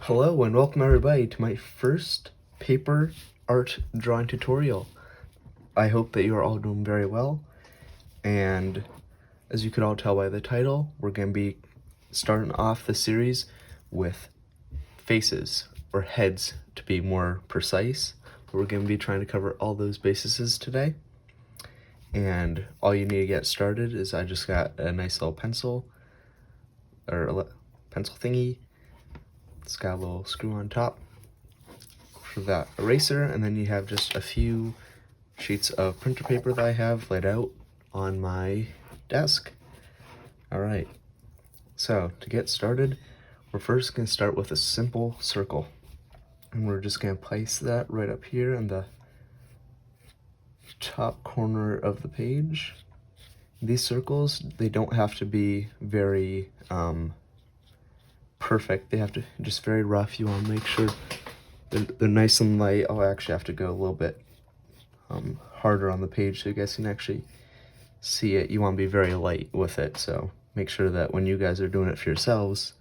Hello and welcome everybody to my first paper art drawing tutorial. I hope that you are all doing very well, and as you could all tell by the title, we're going to be starting off the series with faces, or heads to be more precise. We're going to be trying to cover all those bases today, and all you need to get started is I just got a nice little pencil, or a pencil thingy. It's got a little screw on top for that eraser, and then you have just a few sheets of printer paper that I have laid out on my desk. Alright, so to get started, we're first going to start with a simple circle, and we're just going to place that right up here in the top corner of the page. These circles, they don't have to be very perfect. They have to just very rough. You want to make sure they're nice and light. I'll actually have to go a little bit harder on the page so you guys can actually see it. You want to be very light with it, so make sure that when you guys are doing it for yourselves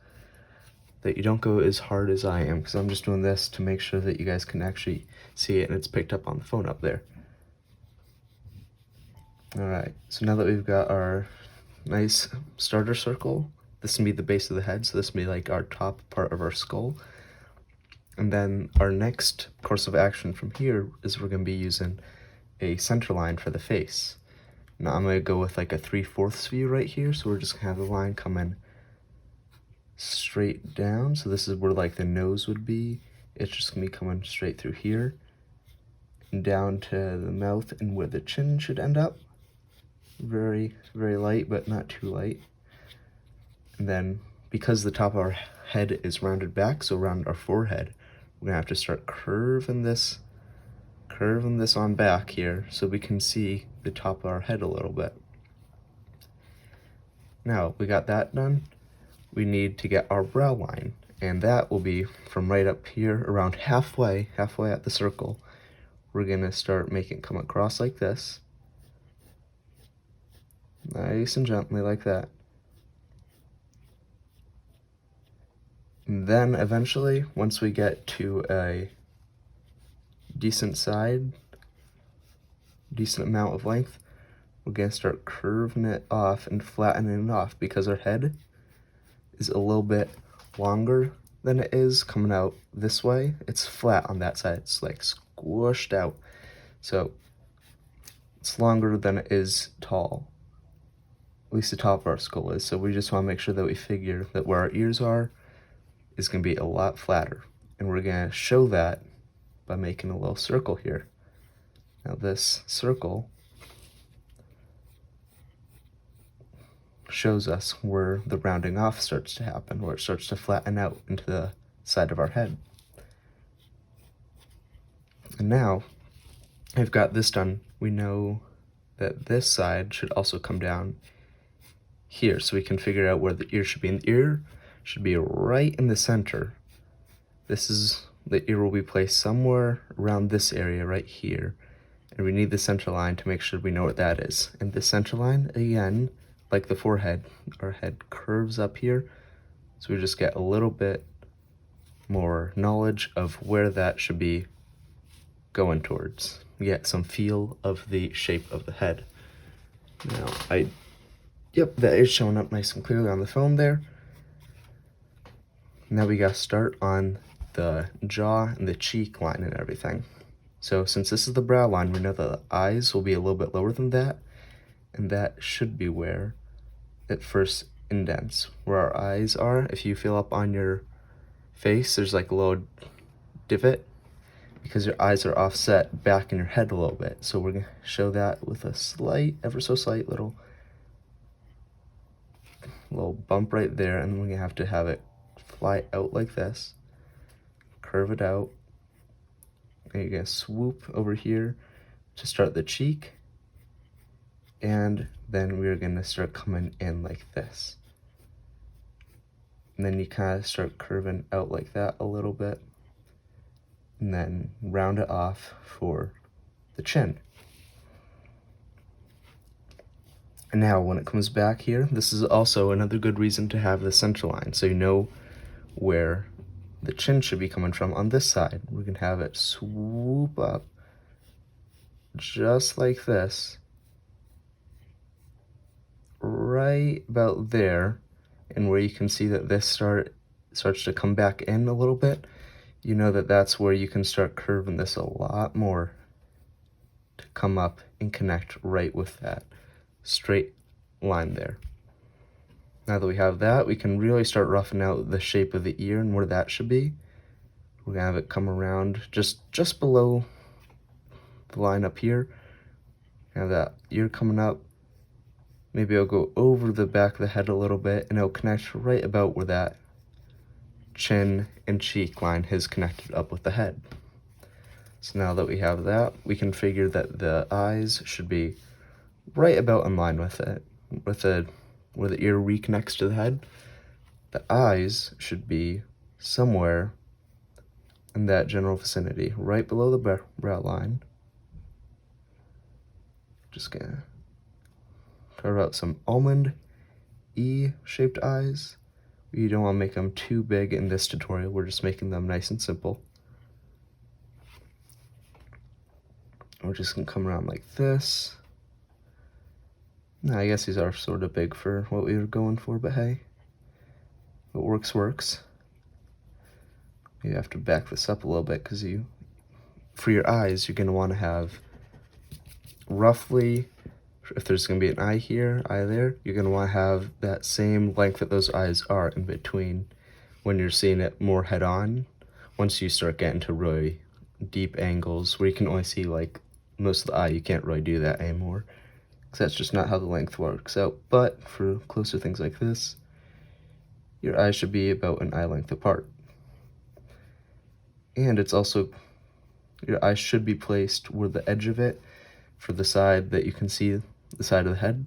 that you don't go as hard as I am, because I'm just doing this to make sure that you guys can actually see it and it's picked up on the phone up there. Alright, so now that we've got our nice starter circle, this can be the base of the head, so this can be like our top part of our skull. And then our next course of action from here is we're going to be using a center line for the face. Now I'm going to go with like a 3/4 view right here, so we're just going to have the line coming straight down. So this is where like the nose would be. It's just going to be coming straight through here and down to the mouth and where the chin should end up. Very, very light, but not too light. And then because the top of our head is rounded back, so around our forehead, we're going to have to start curving this on back here so we can see the top of our head a little bit. Now we got that done, we need to get our brow line, and that will be from right up here around halfway at the circle. We're going to start making it come across like this, nice and gently like that. And then eventually, once we get to a decent amount of length, we're going to start curving it off and flattening it off, because our head is a little bit longer than it is coming out this way. It's flat on that side, it's like squished out, so it's longer than it is tall, at least the top of our skull is. So we just want to make sure that we figure that where our ears are is going to be a lot flatter, and we're going to show that by making a little circle here. Now this circle shows us where the rounding off starts to happen, where it starts to flatten out into the side of our head. And now I've got this done, we know that this side should also come down here, so we can figure out where the ear should be. And the ear should be right in the center. The ear will be placed somewhere around this area right here, and we need the center line to make sure we know what that is. And the center line, again, like the forehead, our head curves up here, so we just get a little bit more knowledge of where that should be going towards. We get some feel of the shape of the head. Now, yep, that is showing up nice and clearly on the phone there. Now we gotta start on the jaw and the cheek line and everything. So since this is the brow line, we know that the eyes will be a little bit lower than that, and that should be where it first indents. Where our eyes are, if you feel up on your face, there's like a little divot, because your eyes are offset back in your head a little bit. So we're gonna show that with a slight, ever so slight little bump right there, and we're gonna have to have it fly out like this, curve it out, and you're gonna swoop over here to start the cheek, and then we're gonna start coming in like this. And then you kind of start curving out like that a little bit, and then round it off for the chin. And now when it comes back here, this is also another good reason to have the center line, so you know where the chin should be coming from on this side. We can have it swoop up just like this, right about there, and where you can see that this starts to come back in a little bit, you know that that's where you can start curving this a lot more to come up and connect right with that straight line there. Now that we have that, we can really start roughing out the shape of the ear and where that should be. We're gonna have it come around just below the line up here. Have that ear coming up. Maybe I'll go over the back of the head a little bit, and it'll connect right about where that chin and cheek line is connected up with the head. So now that we have that, we can figure that the eyes should be right about in line with it, where the ear reconnects to the head. The eyes should be somewhere in that general vicinity, right below the brow line. Just gonna carve out some almond E-shaped eyes. We don't want to make them too big in this tutorial. We're just making them nice and simple. We're just gonna come around like this. Now, I guess these are sort of big for what we were going for, but hey, what works works. You have to back this up a little bit because for your eyes, you're gonna want to have roughly, if there's gonna be an eye here, eye there, you're gonna want to have that same length that those eyes are in between when you're seeing it more head on. Once you start getting to really deep angles where you can only see like most of the eye, you can't really do that anymore because that's just not how the length works out. But for closer things like this, your eyes should be about an eye length apart. And it's also, your eyes should be placed where the edge of it, for the side that you can see the side of the head,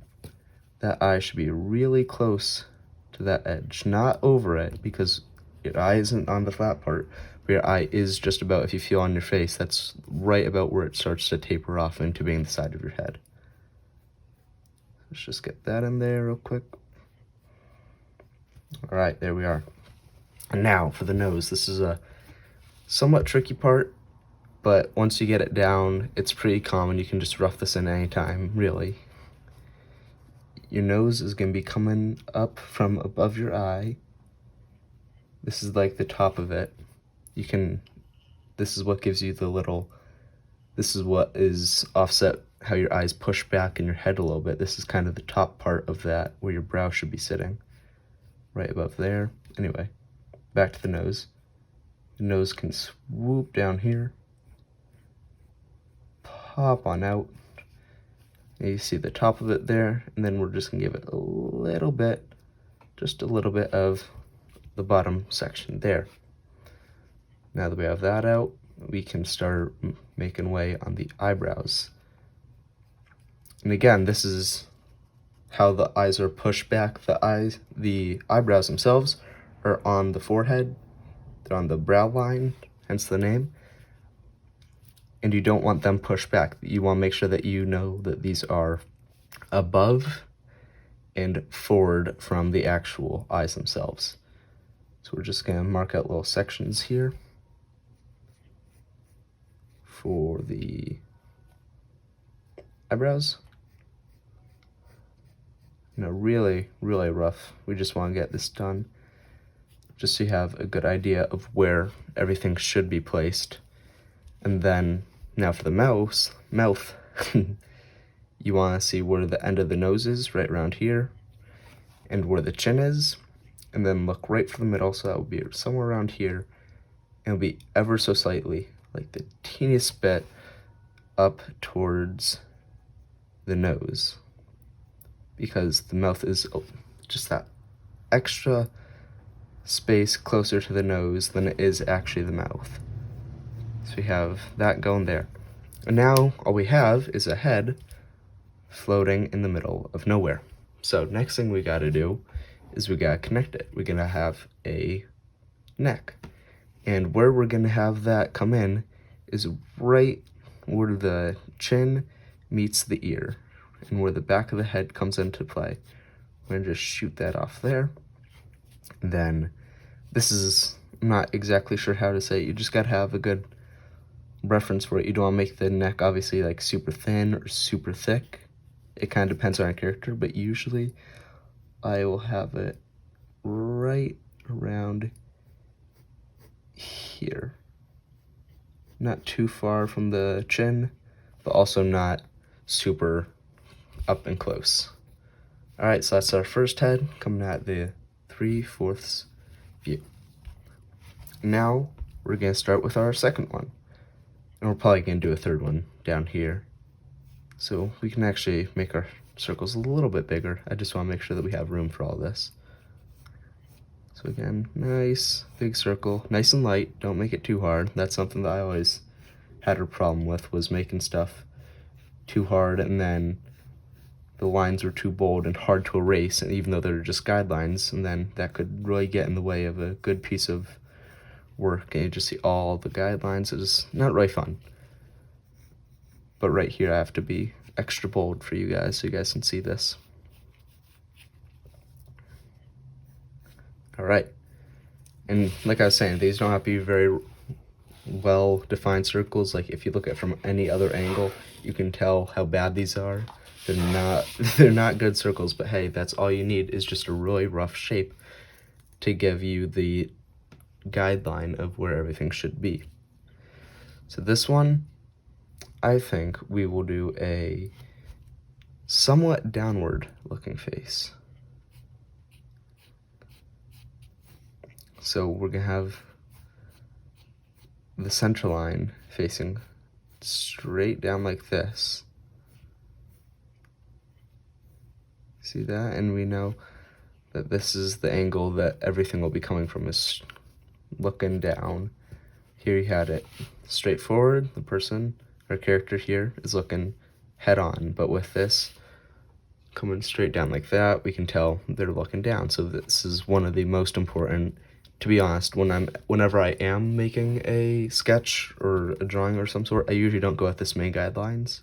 that eye should be really close to that edge, not over it, because your eye isn't on the flat part, but your eye is just about, if you feel on your face, that's right about where it starts to taper off into being the side of your head. Let's just get that in there real quick. All right, there we are. And now for the nose. This is a somewhat tricky part, but once you get it down, it's pretty common. You can just rough this in anytime, really. Your nose is going to be coming up from above your eye. This is like the top of it. This is what gives you this is what is offset how your eyes push back in your head a little bit. This is kind of the top part of that, where your brow should be sitting. Right above there. Anyway, back to the nose. The nose can swoop down here, pop on out. And you see the top of it there, and then we're just gonna give it a little bit, just a little bit of the bottom section there. Now that we have that out, we can start making way on the eyebrows. And again, this is how the eyes are pushed back. The eyebrows themselves are on the forehead. They're on the brow line, hence the name. And you don't want them pushed back. You want to make sure that you know that these are above and forward from the actual eyes themselves. So we're just going to mark out little sections here for the eyebrows. Really, really rough. We just want to get this done just so you have a good idea of where everything should be placed. And then, now for the mouth, you want to see where the end of the nose is, right around here, and where the chin is, and then look right for the middle, so that will be somewhere around here, and it'll be ever so slightly, like the teeniest bit, up towards the nose, because the mouth is just that extra space closer to the nose than it is actually the mouth. So we have that going there. And now all we have is a head floating in the middle of nowhere. So next thing we gotta do is we gotta connect it. We're gonna have a neck. And where we're gonna have that come in is right where the chin meets the ear and where the back of the head comes into play. We're gonna just shoot that off there. Then this is I'm not exactly sure how to say it. You just gotta have a good reference for it. You don't want to make the neck obviously like super thin or super thick. It kind of depends on our character, but usually I will have it right around here. Not too far from the chin, but also not super up and close. All right, so that's our first head coming at the 3/4 view. Now we're gonna start with our second one. And we're probably gonna do a third one down here. So we can actually make our circles a little bit bigger. I just wanna make sure that we have room for all this. So again, nice big circle, nice and light, don't make it too hard. That's something that I always had a problem with, was making stuff too hard and then the lines were too bold and hard to erase, and even though they're just guidelines, and then that could really get in the way of a good piece of work and you just see all the guidelines. It's not really fun. But right here I have to be extra bold for you guys so you guys can see this. All right, and like I was saying, these don't have to be very well defined circles. Like if you look at it from any other angle, you can tell how bad these are. They're not good circles, but hey, that's all you need, is just a really rough shape to give you the guideline of where everything should be. So this one, I think we will do a somewhat downward looking face. So we're gonna have the center line facing straight down like this. See that? And we know that this is the angle that everything will be coming from, is looking down. Here you had it straight forward. The person, our character here, is looking head on, but with this coming straight down like that, we can tell they're looking down. So this is one of the most important, to be honest. Whenever I am making a sketch or a drawing or some sort, I usually don't go with this main guidelines,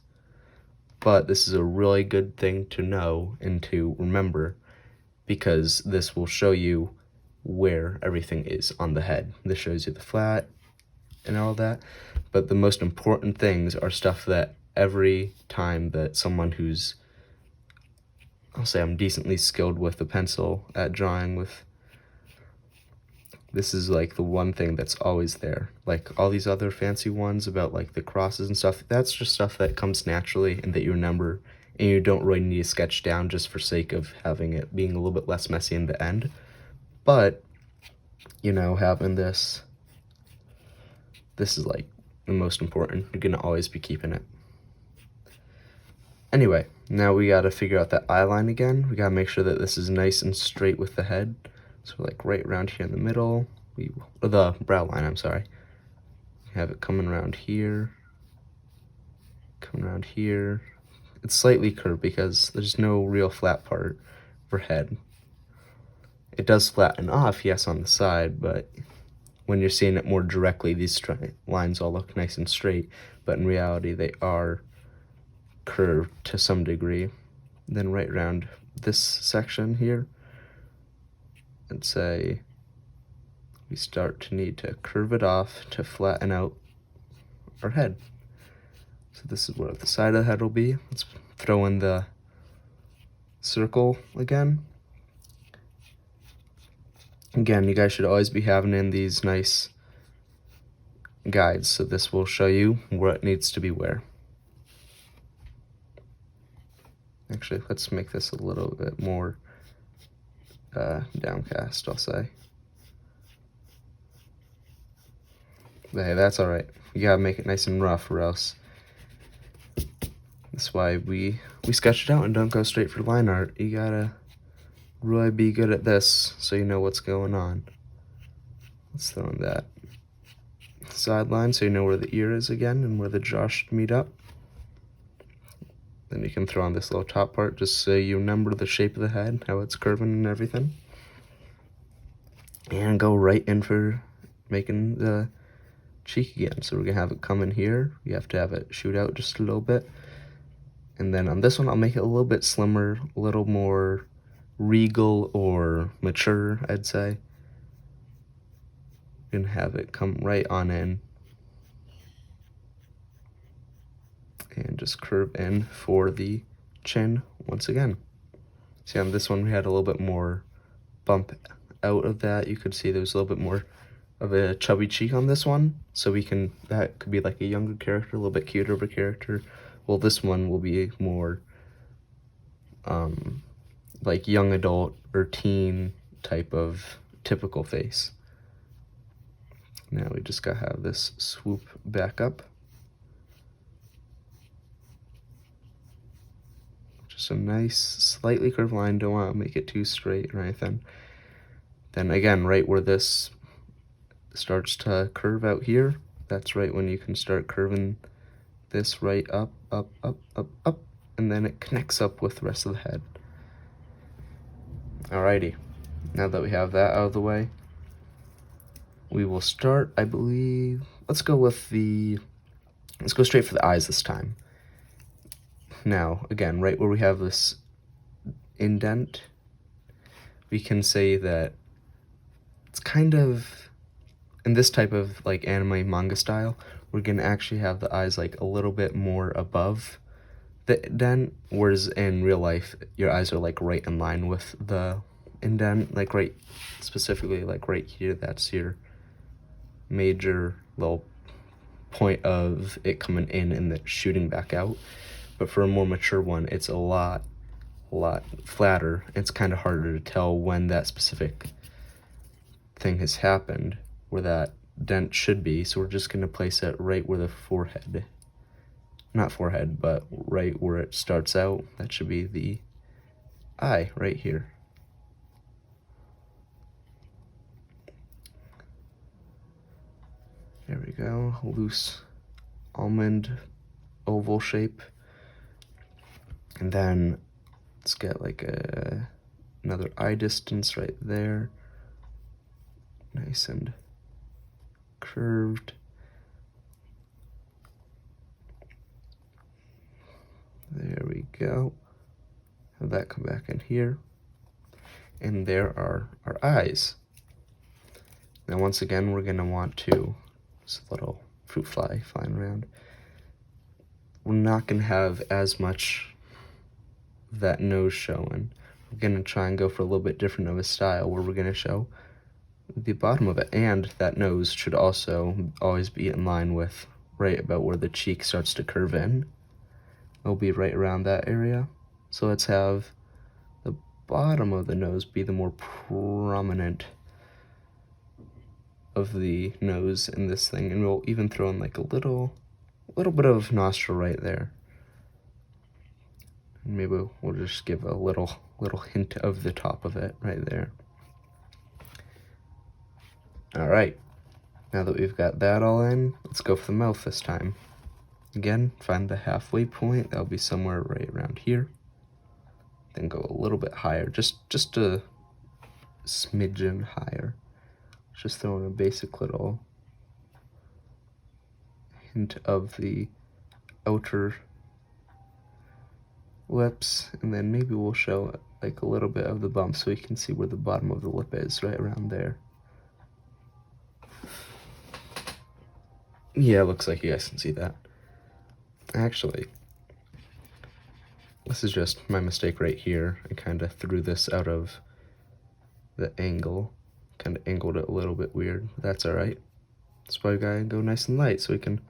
but this is a really good thing to know and to remember, because this will show you where everything is on the head. This shows you the flat and all that, but the most important things are stuff that every time that someone who's, I'll say I'm decently skilled with the pencil at drawing with, this is like the one thing that's always there. Like all these other fancy ones about like the crosses and stuff, that's just stuff that comes naturally and that you remember, and you don't really need to sketch down just for sake of having it being a little bit less messy in the end. But, you know, having this is like the most important. You're gonna always be keeping it. Anyway, now we gotta figure out that eye line again. We gotta make sure that this is nice and straight with the head. So like right around here in the middle, or the brow line, I'm sorry. Have it coming around here, coming around here. It's slightly curved because there's no real flat part for head. It does flatten off, yes, on the side, but when you're seeing it more directly, these lines all look nice and straight, but in reality they are curved to some degree. Then right around this section here, and say we start to need to curve it off to flatten out our head. So this is where the side of the head will be. Let's throw in the circle again. Again, you guys should always be having in these nice guides, so this will show you where it needs to be where. Actually, let's make this a little bit more downcast, I'll say. But hey, that's alright. You gotta make it nice and rough, or else. That's why we sketch it out and don't go straight for line art. You gotta really be good at this so you know what's going on. Let's throw in that sideline so you know where the ear is again and where the jaw should meet up. Then you can throw on this little top part just so you remember the shape of the head, how it's curving and everything. And go right in for making the cheek again. So we're gonna have it come in here. You have to have it shoot out just a little bit. And then on this one, I'll make it a little bit slimmer, a little more regal or mature, I'd say. We're gonna have it come right on in and just curve in for the chin once again. See, on this one we had a little bit more bump out of that. You could see there was a little bit more of a chubby cheek on this one, so that could be like a younger character, a little bit cuter of a character. Well, this one will be more like young adult or teen type of typical face. Now we just gotta have this swoop back up. Just a nice, slightly curved line, don't want to make it too straight or anything. Then again, right where this starts to curve out here, that's right when you can start curving this right up, up, up, up, up, and then it connects up with the rest of the head. Alrighty, now that we have that out of the way, we will start, I believe, let's go straight for the eyes this time. Now, again, right where we have this indent, we can say that it's kind of, in this type of like anime manga style, we're gonna actually have the eyes like a little bit more above the indent, whereas in real life, your eyes are like right in line with the indent, like right, specifically like right here, that's your major little point of it coming in and then shooting back out. But for a more mature one, it's a lot flatter. It's kind of harder to tell when that specific thing has happened, where that dent should be. So we're just going to place it right where the forehead, not forehead, but right where it starts out. That should be the eye right here. There we go, loose almond oval shape. And then let's get like another eye distance right there. Nice and curved. There we go. Have that come back in here. And there are our eyes. Now once again, we're gonna want to, this little fruit fly flying around. We're not gonna have as much of that nose showing. We're gonna try and go for a little bit different of a style where we're gonna show the bottom of it, and that nose should also always be in line with right about where the cheek starts to curve in. It'll be right around that area. So let's have the bottom of the nose be the more prominent of the nose in this thing, and we'll even throw in like a little bit of nostril right there. And maybe we'll just give a little hint of the top of it right there. All right, now that we've got that all in, let's go for the mouth this time. Again, find the halfway point. That'll be somewhere right around here. Then go a little bit higher, just a smidgen higher. Just throwing a basic little hint of the outer lips, and then maybe we'll show like a little bit of the bump so you can see where the bottom of the lip is, right around there. Yeah, looks like you guys can see that. Actually, this is just my mistake right here. I kind of threw this out of the angle, kind of angled it a little bit weird. That's all right. That's why we gotta go nice and light so we can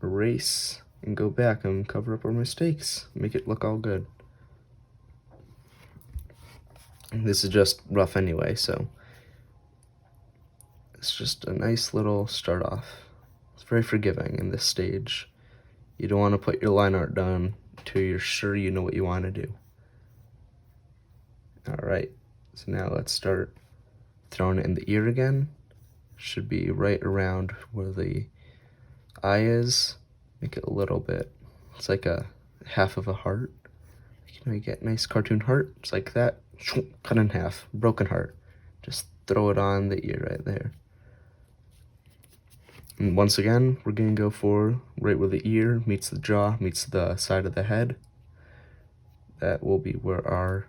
erase and go back and cover up our mistakes, make it look all good. And this is just rough anyway, so it's just a nice little start off. It's very forgiving in this stage. You don't want to put your line art down until you're sure you know what you want to do. All right, so now let's start throwing it in the ear again. Should be right around where the eye is. Make it a little bit, it's like a half of a heart. You know, you get a nice cartoon heart, it's like that, cut in half, broken heart. Just throw it on the ear right there. And once again, we're gonna go for right where the ear meets the jaw, meets the side of the head. That will be where our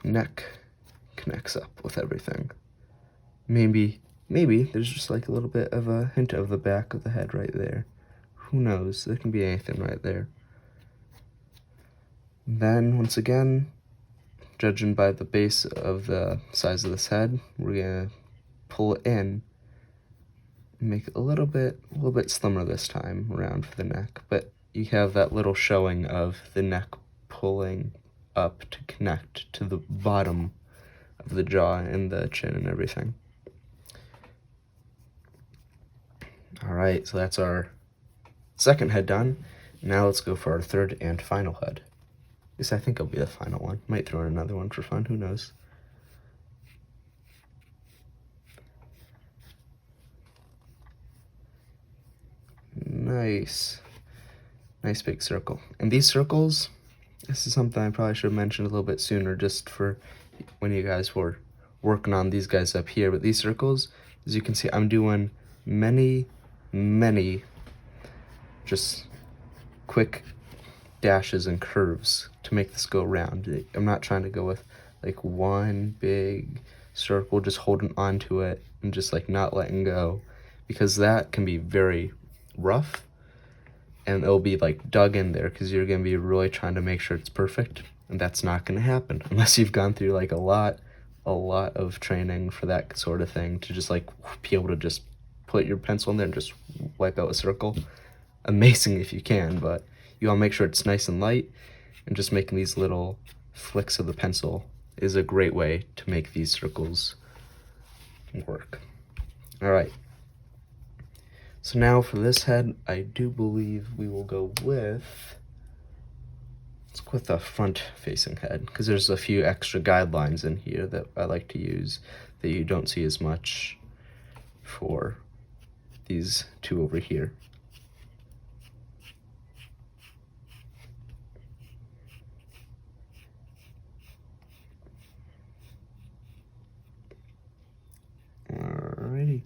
neck connects up with everything. Maybe there's just like a little bit of a hint of the back of the head right there. Who knows? There can be anything right there. Then, once again, judging by the base of the size of this head, we're gonna pull it in, make it a little bit slimmer this time around for the neck, but you have that little showing of the neck pulling up to connect to the bottom of the jaw and the chin and everything. Alright, so that's our second head done. Now let's go for our third and final head. At least I think it'll be the final one. Might throw in another one for fun, who knows. Nice big circle. And these circles, this is something I probably should have mentioned a little bit sooner, just for when you guys were working on these guys up here. But these circles, as you can see, I'm doing many just quick dashes and curves to make this go round. I'm not trying to go with like one big circle, just holding onto it and just like not letting go, because that can be very rough and it'll be like dug in there because you're going to be really trying to make sure it's perfect, and that's not going to happen unless you've gone through like a lot of training for that sort of thing, to just like be able to just put your pencil in there and just wipe out a circle. Amazing if you can, but you want to make sure it's nice and light, and just making these little flicks of the pencil is a great way to make these circles work. Alright, so now for this head, I do believe we will go with, let's go with the front facing head, because there's a few extra guidelines in here that I like to use that you don't see as much for these two over here. Alrighty,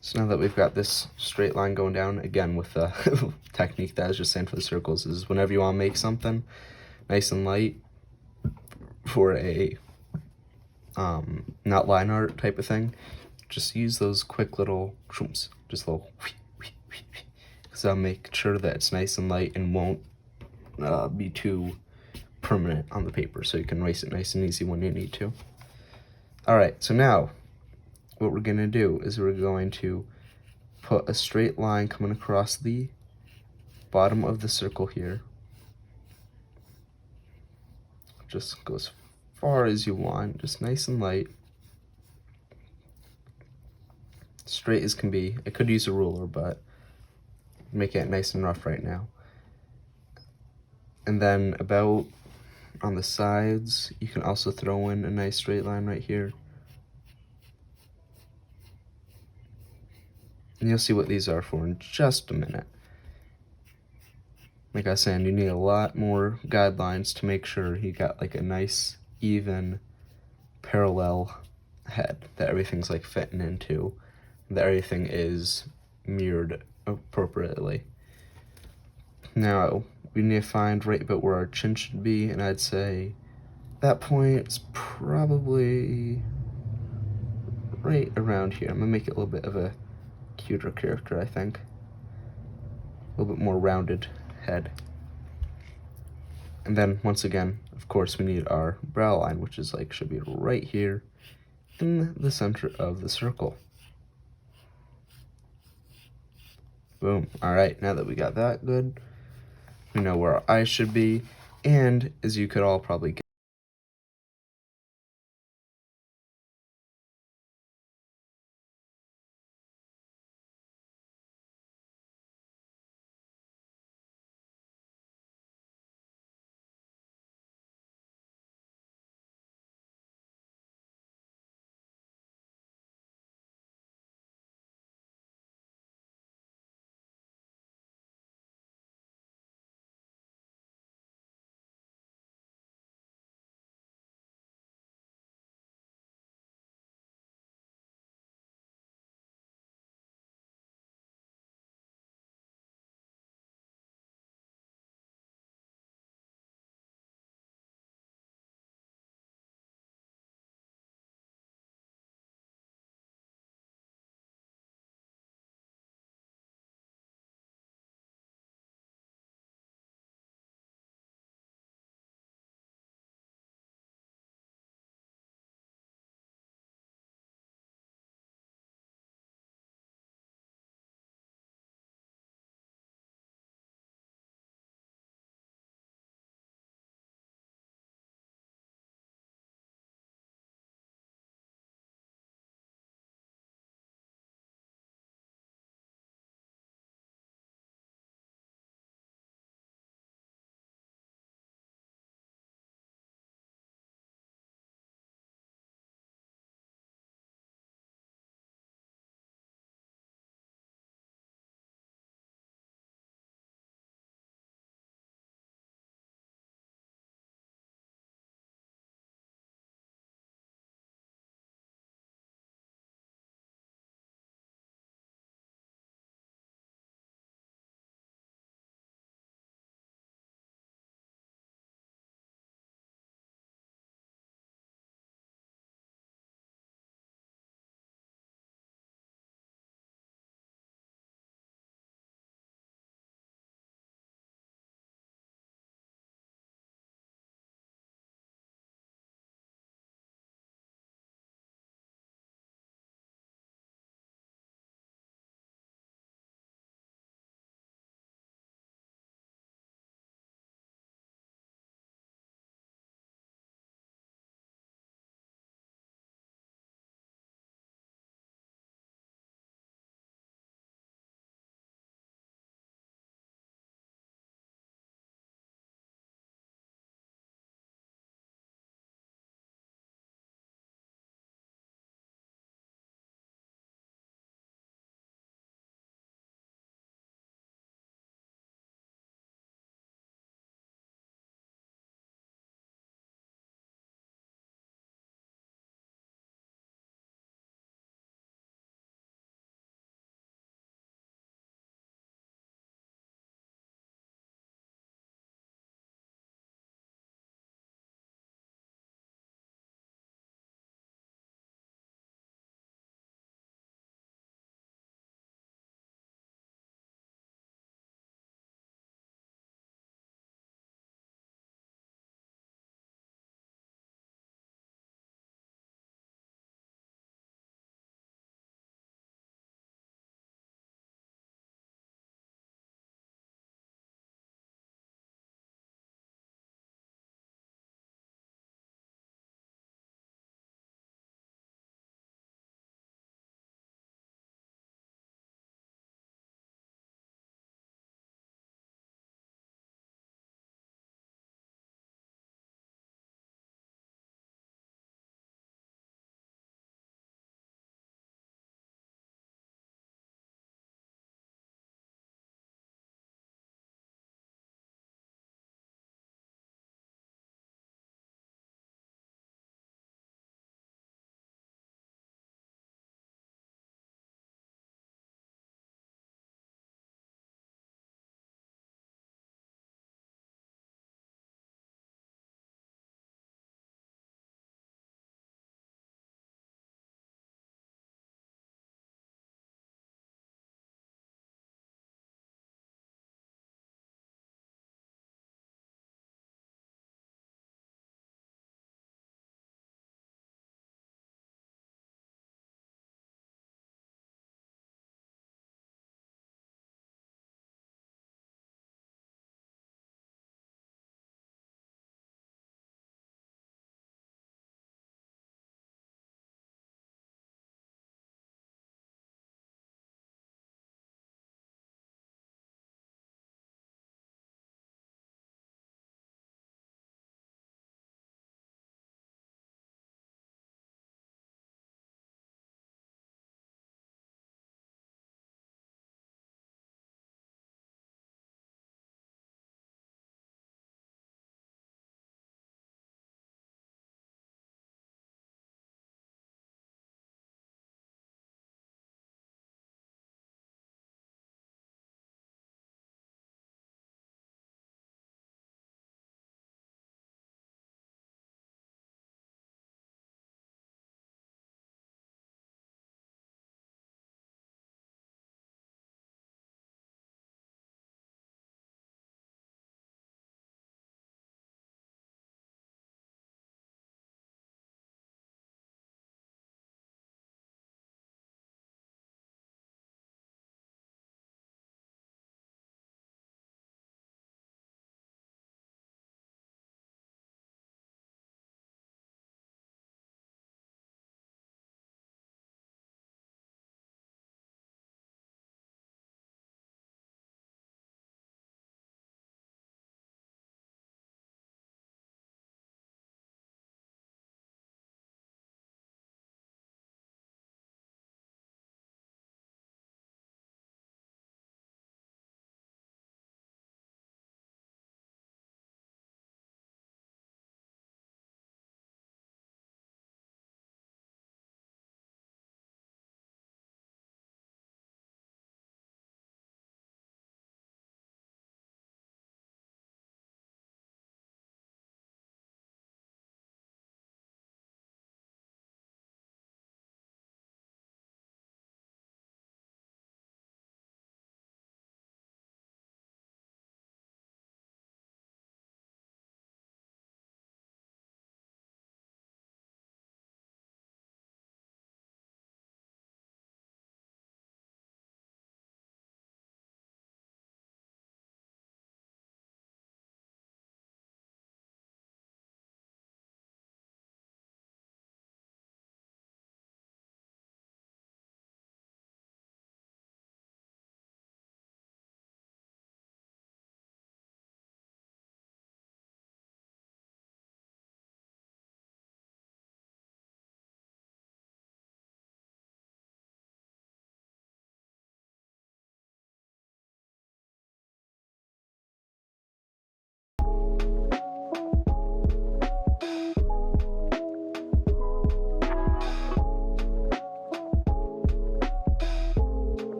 so now that we've got this straight line going down, again with the technique that I was just saying for the circles, is whenever you want to make something nice and light for a not line art type of thing, just use those quick little shrooms, just little, because I'll make sure that it's nice and light and won't be too permanent on the paper, so you can erase it nice and easy when you need to. Alright, so now what we're going to do is we're going to put a straight line coming across the bottom of the circle here. Just go as far as you want, just nice and light. Straight as can be. I could use a ruler, but make it nice and rough right now. And then about on the sides, you can also throw in a nice straight line right here. And you'll see what these are for in just a minute. Like I was saying, you need a lot more guidelines to make sure you got like a nice, even, parallel head that everything's like fitting into, that everything is mirrored appropriately. Now, we need to find right about where our chin should be, and I'd say that point is probably right around here. I'm gonna make it a little bit of a cuter character, I think. A little bit more rounded head. And then, once again, of course, we need our brow line, which is like, should be right here in the center of the circle. Boom. Alright, now that we got that good, we know where our eyes should be, and as you could all probably guess,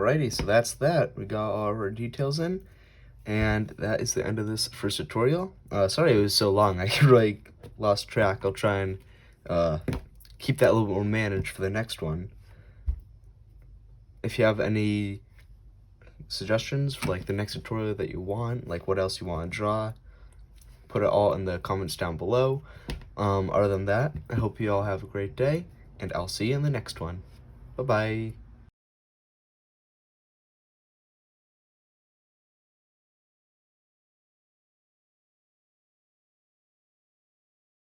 Alrighty, so that's that. We got all of our details in, and that is the end of this first tutorial. Sorry it was so long. I really lost track. I'll try and keep that a little bit more managed for the next one. If you have any suggestions for like the next tutorial that you want, like what else you want to draw, put it all in the comments down below. Other than that, I hope you all have a great day, and I'll see you in the next one. Bye-bye.